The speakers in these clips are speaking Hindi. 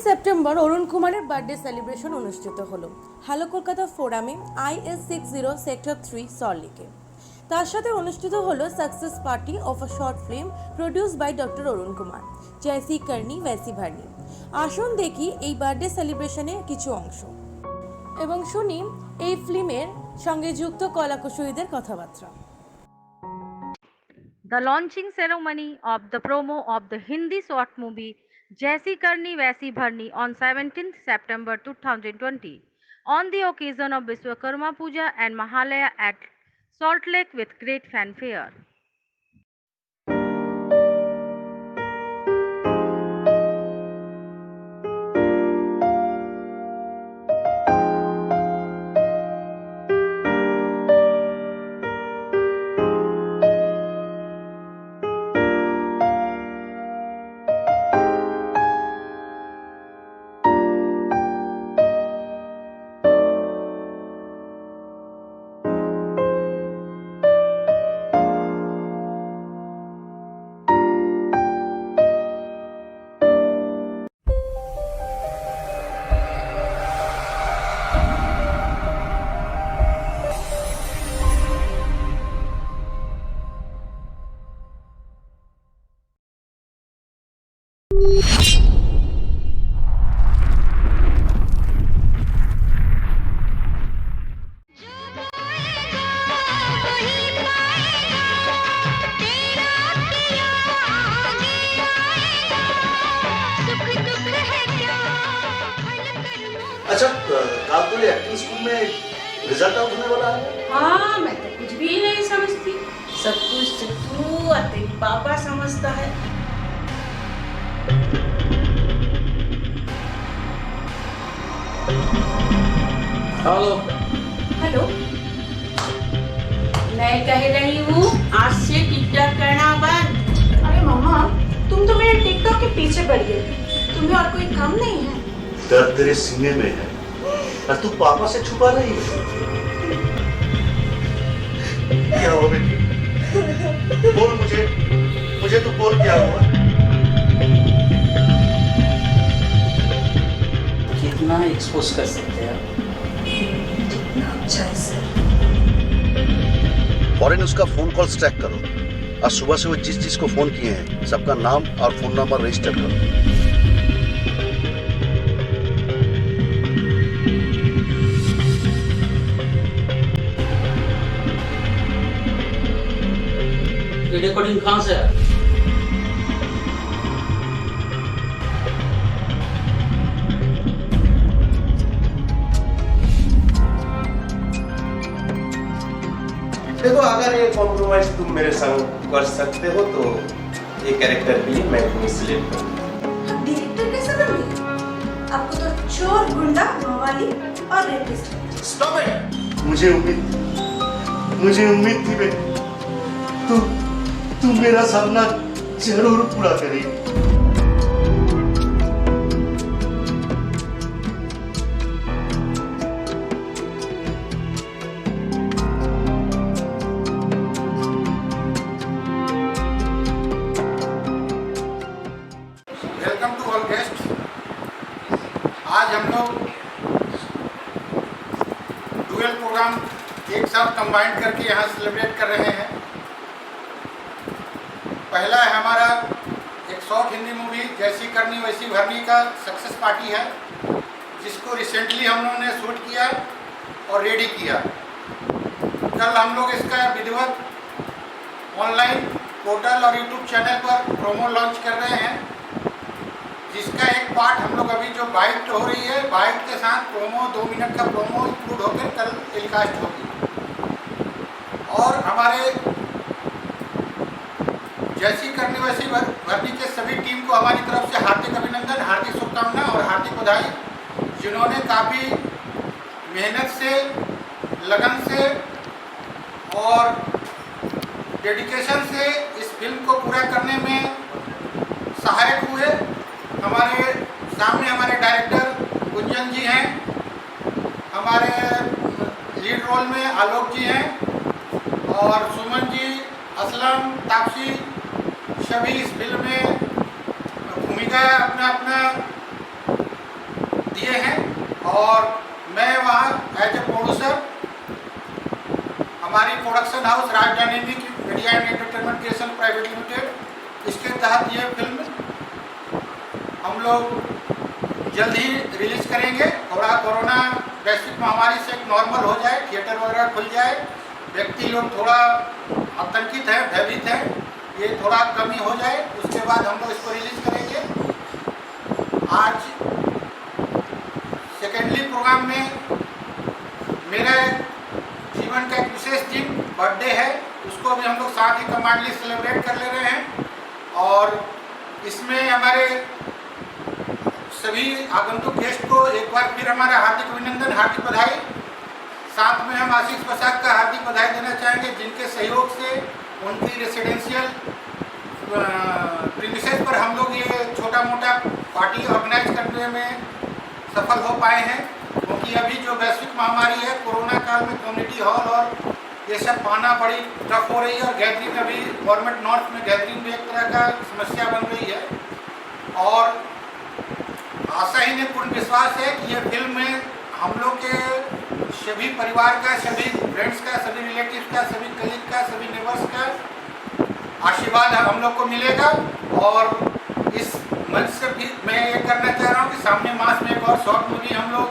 সেপ্টেম্বর অরুণ কুমারের বার্থডে সেলিব্রেশন অনুষ্ঠিত হলো হ্যালো কলকাতা ফোরামে IS60 সেক্টর 3 সল্টলেকে। তার সাথে অনুষ্ঠিত হলো success party of a short film produce by doctor Arun Kumar, Jaisi Karni Vaisi भरनी। আসুন দেখি এই বার্থডে সেলিব্রেশনে কিছু অংশ এবং শুনি এই ফিল্মের সঙ্গে যুক্ত কলাকুশলীদের কথাবার্তা। The launching ceremony of the promo of the Hindi short movie Jaisi Karni Vaisi Bharni on 17th September 2020 on the occasion of Vishwakarma Puja and Mahalaya at Salt Lake with great fanfare. अच्छा, कल तो एक्टिंग स्कूल में रिजल्ट आउट होने वाला है। हाँ, मैं तो कुछ भी नहीं समझती। सब कुछ तो तू और तेरी पापा समझता है। हेलो हेलो, मैं कह रही हूँ आज से टिकटॉक करना बंद। अरे मम्मा, तुम तो मेरे टिकटॉक के पीछे पड़ गई। तुम्हें और कोई काम नहीं है? डर तेरे सीने में है और तू पापा से छुपा रही है। क्या हुआ बेटी? बोल मुझे तू बोल क्या हुआ? कितना एक्सपोज कर सकते हैं? अच्छा है सर। फौरन उसका फोन कॉल ट्रैक करो और सुबह से वो जिस को फोन किए हैं सबका नाम और फोन नंबर रजिस्टर करो। ये रिकॉर्डिंग कहाँ से है? देखो, अगर ये कॉम्प्रोमाइज तुम मेरे संग कर सकते हो तो ये कैरेक्टर के लिए मैं तुम्हें सिलेक्ट करूंगा। डायरेक्टर कैसे बनोगे? आपको तो चोर, गुंडा, मवाली और रेपिस्ट। Stop it. मुझे उम्मीद थी बेटी, तू मेरा सपना जरूर पूरा करेगी। Welcome to all guest. आज हम लोग डुअल प्रोग्राम एक साथ कंबाइंड करके यहाँ सेलिब्रेट कर रहे हैं। पहला है हमारा एक शॉर्ट हिंदी मूवी जैसी करनी वैसी भरनी का सक्सेस पार्टी है, जिसको रिसेंटली हम लोगों ने शूट किया और रेडी किया। कल हम लोग इसका विधिवत ऑनलाइन पोर्टल और यूट्यूब चैनल पर प्रोमो लॉन्च कर रहे हैं, जिसका एक पार्ट हम लोग अभी जो बाइट हो रही है, बाइट के साथ प्रोमो 2 मिनट का प्रोमो इंक्लूड होकर कल टेलीकास्ट होगी। और हमारे जैसी करनी वैसी भरनी के सभी टीम को हमारी तरफ से हार्दिक अभिनंदन, हार्दिक शुभकामनाएं और हार्दिक बधाई, जिन्होंने काफ़ी मेहनत से, लगन से और डेडिकेशन से इस फिल्म को पूरा करने में सहायक हुए। हमारे सामने हमारे डायरेक्टर गुंजन जी हैं, हमारे लीड रोल में आलोक जी हैं और सुमन जी, असलम, तापसी, सभी इस फिल्म में भूमिका अपना अपना दिए हैं और मैं वहाँ एज ए प्रोड्यूसर हमारी प्रोडक्शन हाउस राजधानी media and entertainment creation private limited, इसके तहत ये फिल्म हम लोग जल्द ही रिलीज करेंगे। थोड़ा कोरोना वैश्विक महामारी से एक नॉर्मल हो जाए, थिएटर वगैरह खुल जाए, व्यक्ति लोग थोड़ा आतंकित हैं, भयभीत हैं, ये थोड़ा कमी हो जाए, उसके बाद हम लोग इसको रिलीज करेंगे। आज सेकेंडली प्रोग्राम में मेरे जीवन का एक विशेष दिन बर्थडे है, उसको भी हम लोग साथ ही कमांडली सेलिब्रेट कर ले रहे हैं और इसमें हमारे सभी आगंतुक गेस्ट को एक बार फिर हमारा हार्दिक अभिनंदन, हार्दिक बधाई। साथ में हम आशीष प्रसाद का हार्दिक बधाई देना चाहेंगे, जिनके सहयोग से उनकी रेसिडेंशियल प्रीमिसेस पर हम लोग ये छोटा मोटा पार्टी ऑर्गेनाइज करने में सफल हो पाए हैं, क्योंकि अभी जो वैश्विक महामारी है कोरोना काल में कम्युनिटी हॉल और ये सब पाना बड़ी टफ हो रही है और गैदरिंग अभी गवर्नमेंट नॉर्थ में गैदरिंग भी एक तरह का समस्या बन रही है। और आशा ही ने पूर्ण विश्वास है कि ये फिल्म में हम लोग के सभी परिवार का, सभी फ्रेंड्स का, सभी रिलेटिव्स का, सभी कलीग का, सभी नेबर्स का आशीर्वाद हम लोग को मिलेगा। और इस मंच से भी मैं ये करना चाह रहा हूँ कि सामने मास में एक और शॉर्ट मूवी हम लोग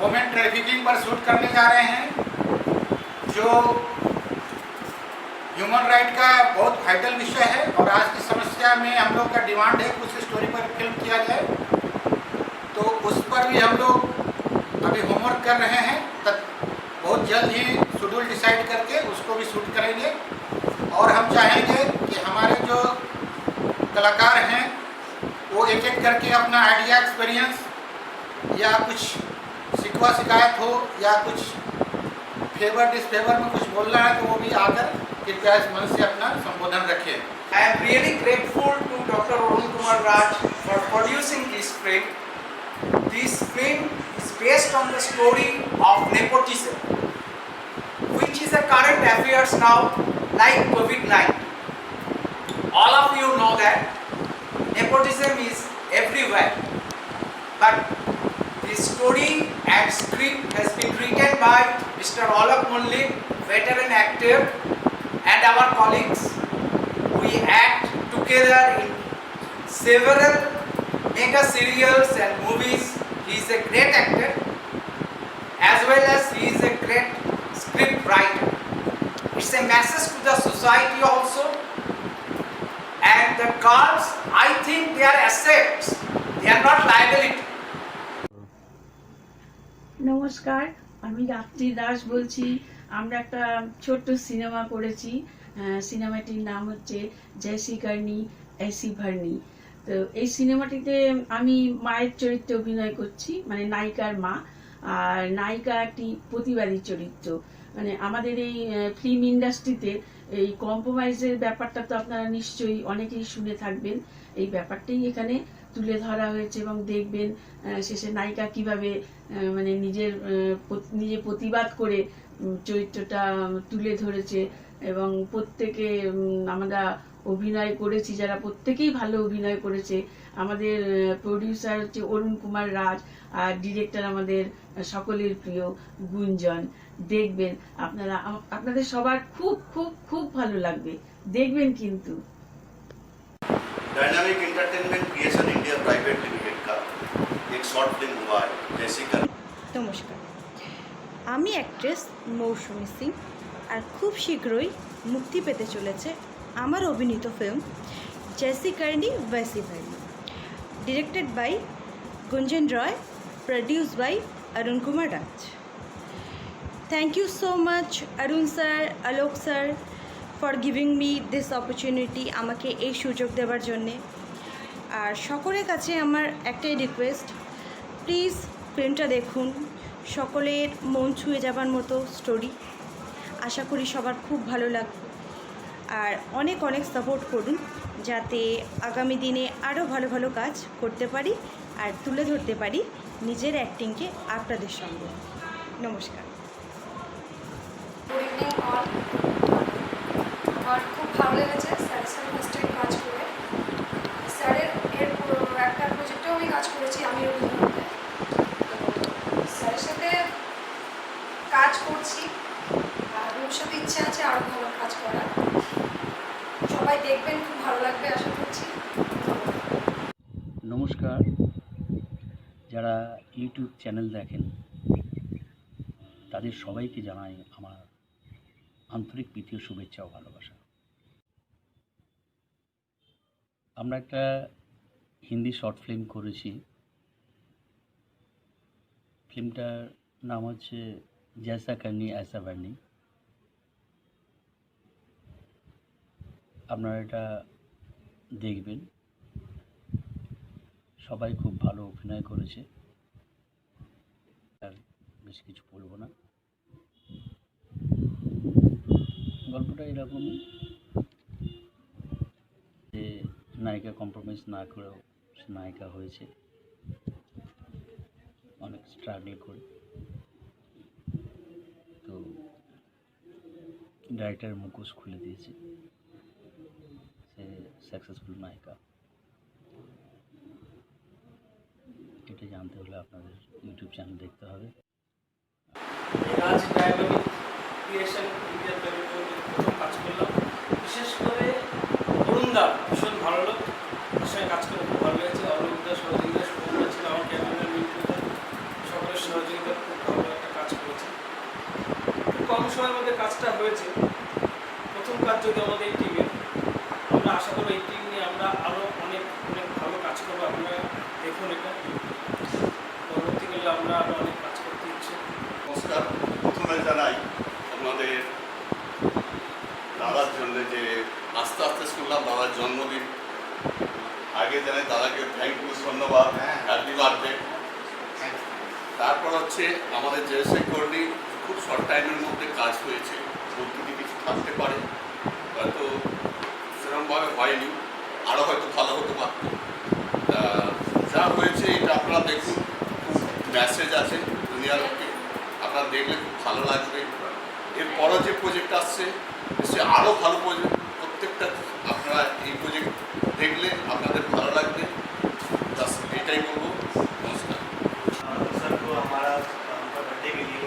वोमेन ट्रैफिकिंग पर शूट करने जा रहे हैं, जो ह्यूमन राइट का बहुत वाइटल विषय है और आज की समस्या में हम लोग का डिमांड है कुछ स्टोरी पर फिल्म किया जाए, तो उस पर भी हम लोग अभी होमवर्क कर रहे हैं। बहुत जल्द ही शेड्यूल डिसाइड करके उसको भी शूट करेंगे और हम चाहेंगे कि हमारे जो कलाकार हैं वो एक एक करके अपना आइडिया, एक्सपीरियंस या कुछ शिकवा शिकायत हो या कुछ फेवर डिसफेवर में कुछ बोलना है तो वो भी आकर कृपया इस मंच से अपना संबोधन रखें। I am really grateful to Dr. Arun Kumar Raj for producing this film. This film is based on the story of nepotism, which is a current affairs now like COVID-19. All of you know that nepotism is everywhere, but this story and script has been written by Mr. Alok Mullik, veteran actor, and our colleagues. We act together in several mega serials and movies. He is a great actor as well as he is a great script writer. It's a message to the society also. And the girls, I think they are assets. They are not liability. নমস্কার, আমি রাত্রি দাস বলছি। আমরা একটা ছোট্ট সিনেমা করেছি, সিনেমাটির নাম হচ্ছে জैसी करनी ऐसी भरनी। তো এই সিনেমাটিতে আমি মায়ের চরিত্রে অভিনয় করছি, মানে নায়িকার মা, আর নায়িকা একটি প্রতিবাদী চরিত্র। মানে আমাদের এই ফিল্ম ইন্ডাস্ট্রিতে এই কম্প্রোমাইজের ব্যাপারটা তো আপনারা নিশ্চয়ই অনেকেই শুনে থাকবেন, এই ব্যাপারটাই এখানে তুলে ধরা হয়েছে এবং দেখবেন শেষে নায়িকা কিভাবে মানে নিজে প্রতিবাদ করে চরিত্রটা তুলে ধরেছে এবং প্রত্যেকে আমরা অভিনয় করেছি যারা প্রত্যেকেই ভালো অভিনয় করেছে। আমাদের প্রোডিউসার হচ্ছে অরুণ কুমার রাজ আর ডিরেক্টর আমাদের সকলের প্রিয় গুঞ্জন। দেখবেন আপনারা, আপনাদের সবার খুব খুব খুব ভালো লাগবে, দেখবেন কিন্তু। Dynamic entertainment creation India private limited का एक शॉर्ट फिल्म हुआ है जैसी करनी। নমস্কার, আমি অ্যাক্ট্রেস মৌসুমী সিং, আর খুব শীঘ্রই মুক্তি পেতে চলেছে আমার অভিনীত ফিল্ম जैसी करनी वैसी भरनी, directed by Gunjan Roy, produced by Arun Kumar Raj. Thank you so much Arun sir, Alok sir for giving me this opportunity, আমাকে এই সুযোগ দেওয়ার জন্যে। আর সকলের কাছে আমার একটাই রিকোয়েস্ট, প্লিজ ফিল্মটা দেখুন, সকলের মন ছুঁয়ে যাবার মতো স্টোরি, আশা করি সবার খুব ভালো লাগবে। আর অনেক অনেক সাপোর্ট করুন যাতে আগামী দিনে আরও ভালো ভালো কাজ করতে পারি আর তুলে ধরতে পারি নিজের অ্যাক্টিংকে আপনাদের সঙ্গে। নমস্কার। Good evening all. আমার খুব ভালো লেগেছে স্যারের সাথে ফার্স্ট টাইম কাজ করে। স্যারের একটা প্রজেক্টেও আমি কাজ করেছি, আমি অভিনয়। কাজ করছি, আর ভবিষ্যতে ইচ্ছা আছে আরও ভালো কাজ করার। সবাই দেখবেন, খুব ভালো লাগবে আশা করছি। নমস্কার, যারা ইউটিউব চ্যানেল দেখেন তাদের সবাইকে জানাই আমার আন্তরিক প্রীতি ও শুভেচ্ছা ও ভালোবাসা। আমরা একটা হিন্দি শর্ট ফিল্ম করেছি। ফিল্মটার নাম হচ্ছে জैसा करनी ऐसा भरनी। আপনারা এটা দেখবেন। সবাই খুব ভালো অভিনয় করেছে, আর বেশ কিছু বলবো না। গল্পটা এরকমই যে নায়িকা কম্প্রোমাইজ না করেও সে নায়িকা হয়েছে, অনেক স্ট্রাগল করে। তো ডাইরেক্টর মুখোশ খুলে দিয়েছে, সে সাকসেসফুল নায়িকা। এটা জানতে হলে আপনাদের ইউটিউব চ্যানেল দেখতে হবে। রাজ ডায়াবেটিক ক্রিয়েশন ইন্ডিয়ান প্রথম কাজ করলাম। বিশেষ করে অরুণদা ভীষণ ভালো লোক, তার সঙ্গে কাজ করে খুব ভালো লেগেছে। অরুণদা সহযোগিতা শুরু ছিল, আমার ক্যামেরাম্যান মিন্টুদা, সকলের সহযোগিতা খুব ভালো একটা কাজ করেছে। খুব কম সময়ের মধ্যে কাজটা হয়েছে। প্রথম কাজ যদি আমাদের এই টিমের, আমরা আশা করি এই টিম নিয়ে আমরা আরও অনেক অনেক ভালো কাজ করবো। আপনারা দেখুন, এটা পরবর্তীকালে আমরা আরও অনেক কাজ করতে ইচ্ছে। নমস্কার, প্রথমে জানাই আপনাদের দাদার জন্য, যে আস্তে আস্তে শুনলাম দাদার জন্মদিন। আগে জানাই দাদাকে থ্যাংক ইউ, ধন্যবাদ, হ্যাপি বার্থডে। তারপর হচ্ছে আমাদের জেসি করনি, খুব শর্ট টাইমের মধ্যে কাজ হয়েছে। প্রতিটি কিছু থাকতে পারে, হয়তো সেরকমভাবে হয়নি, আরও হয়তো ভালো হতে পারত। যা হয়েছে এটা আপনারা দেখুন, খুব মেসেজ আছে দুনিয়ার লোককে, আপনারা দেখলে খুব ভালো লাগবে। এরপরও যে প্রজেক্ট আসছে নিশ্চয়ই আরও ভালো প্রজেক্ট, প্রত্যেকটা আপনারা এই প্রজেক্ট দেখলে আপনাদের ভালো লাগবে। বাস এটাই বলবো। নমস্কার। सर को हमारा बर्थडे के लिए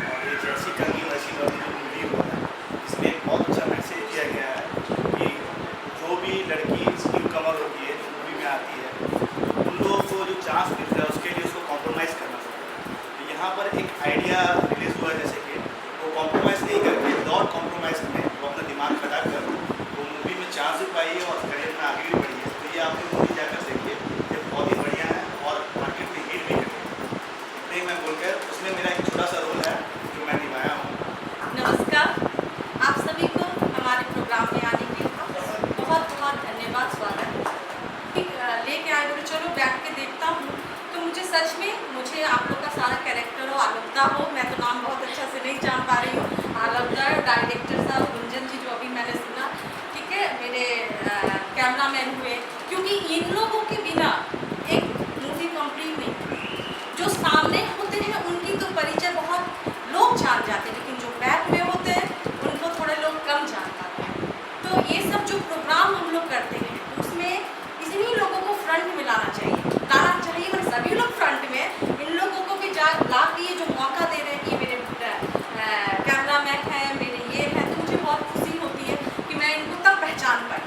और ये जैसी करनी वैसी करनी जो मूवी हुआ है, इसमें एक बहुत अच्छा मैसेज दिया गया है कि जो भी लड़की न्यू कमर होती है, जो मूवी में आती है, उन लोगों को जो चांस मिलता है उसके लिए उसको कॉम्प्रोमाइज़ करना पड़ता है। तो यहाँ पर एक आइडिया रिलीज़ हुआ है, जैसे कि वो कॉम्प्रोमाइज़ नहीं करके विदाउट कॉम्प्रोमाइज़ में वो अपना दिमाग खड़ा कर वो मूवी में चांस भी पाई है और करियर में आगे भी बढ़ी है। तो ये आपकी मूवी जाकर देखिए, ये बहुत ही बढ़िया है और मार्केट में हिट भी करेगी। नहीं मैं बोलकर उसमें मेरा एक छोटा सा रोल है जो मैं निभाया हूँ। नमस्कार, आप सभी को हमारे प्रोग्राम में आने के लिए बहुत बहुत धन्यवाद, स्वागत। लेके आए, बोले चलो बैठ के देखता हूँ। तो मुझे सच में आप लोग का सारा कैरेक्टर हो, आलोकदा हो, मैं तो नाम बहुत अच्छा से नहीं जान पा रही हूँ, आलोकदा, डायरेक्टर साहब गुंजन जी जो अभी मैंने सुना, ठीक है, मेरे कैमरामैन हुए, क्योंकि इन लोगों के बिना एक मूवी कंप्लीट नहीं। जो सामने होते हैं उनकी तो परिचय बहुत लोग जान जाते हैं, लेकिन जो बैक में होते हैं उनको थोड़े लोग कम जान पाते हैं। तो ये सब जो प्रोग्राम हम लोग करते हैं उसमें इन्हीं लोगों को फ्रंट में लाना चाहिए, मतलब सभी लोग फ्रंट में, इन लोगों को भी ला के ये जो मौका दे रहे हैं कि मेरे कैमरामैन हैं, मेरे ये हैं, तो मुझे बहुत खुशी होती है कि मैं इनको तब पहचान पाई।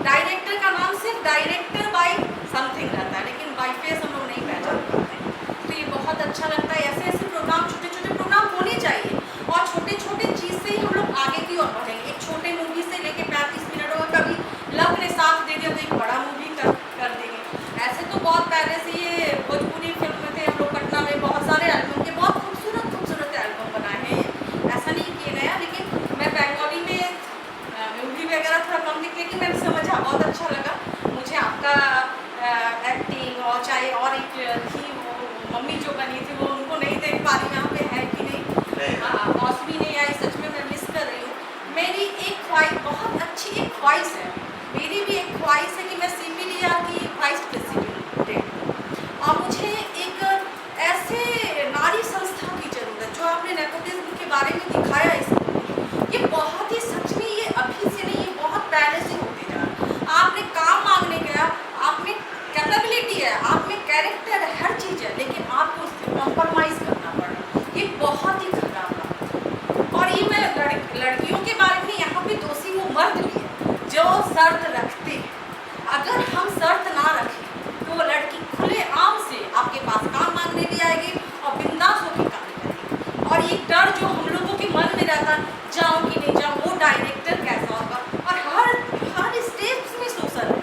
डायरेक्टर का नाम सिर्फ डायरेक्टर बाय समथिंग रहता है, लेकिन बाय फेस हम लोग नहीं पहचान पाते। तो ये बहुत अच्छा लगता है। ऐसे ऐसे प्रोग्राम, छोटे छोटे प्रोग्राम होने चाहिए, और छोटे छोटे चीज़ से ही हम लोग आगे की ओर बढ़ेंगे। एक छोटे मूवी से लेके 35 मिनटों का कभी लव ने साथ दे दिया तो एक बड़ा मूवी कर देंगे। ऐसे तो बहुत पहले से ये भोजपुरी फिल्म में थे, हम लोग पटना में बहुत सारे एल्बम के बहुत खूबसूरत खूबसूरत एल्बम बनाए हैं। ऐसा नहीं किए गया, लेकिन मैं बंगाली में मूवी वगैरह थोड़ा कम दिख, लेकिन मैंने समझा, बहुत अच्छा लगा मुझे आपका एक्टिंग। और चाहे और एक थी वो मम्मी जो बनी थी, वो उनको नहीं देख पा रही यहाँ पे है कि नहीं, बॉस भी नहीं आई, सच में मैं मिस कर रही हूँ। मेरी एक ख्वाहिश, बहुत अच्छी एक ख्वाहिश है, मेरी भी एक ख्वाहिश है कि मैं CPDR की वाइस प्रेसिडेंट हूँ, और मुझे एक ऐसे नारी संस्था की ज़रूरत, जो आपने नेपोटिज्म के बारे में दिखाया है, ये बहुत ही सच में, ये अभी से नहीं, ये बहुत पहले से होते जा रहा। आपने काम मांगने गया, आप में कैपेबिलिटी है, आप में कैरेक्टर है, हर चीज़ है, लेकिन आपको रहता जाऊँ कि नहीं जाऊँ, वो डायरेक्टर कैसा होगा। और हर स्टेप्स में शोषण है,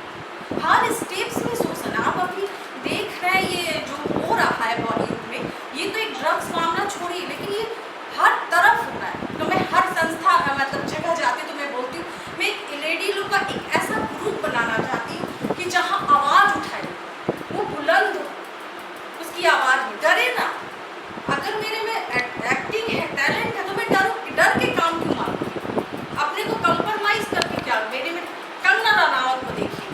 हर स्टेप्स में शोषण है। आप अभी देख रहे हैं ये जो हो रहा है बॉलीवुड में, ये तो एक ड्रग्स मामला छोड़िए, लेकिन ये हर तरफ हो रहा है। तो मैं हर संस्था मतलब जगह जाती तो मैं बोलती हूँ, मैं एक लेडी लोग का एक ऐसा ग्रुप बनाना चाहती हूँ कि जहाँ आवाज़ उठाए, वो बुलंद हो, उसकी आवाज़ में डरे ना। अगर मेरे में एक्टिंग है, टैलेंट है, तो मैं डर के काम क्यों मांगती हूँ? अपने को कंप्रोमाइज़ करके क्या? मेरे में कंगना रनावत को देखिए,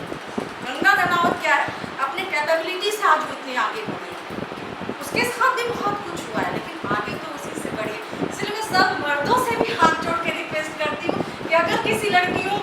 कंगना रनावत क्या है, अपने कैपेबिलिटी से आज वो इतने आगे बढ़ी है। उसके साथ भी बहुत कुछ हुआ है, लेकिन आगे तो उसी से बढ़ी है। इसलिए मैं सब मर्दों से भी हाथ जोड़ के रिक्वेस्ट करती हूँ कि अगर किसी लड़कियों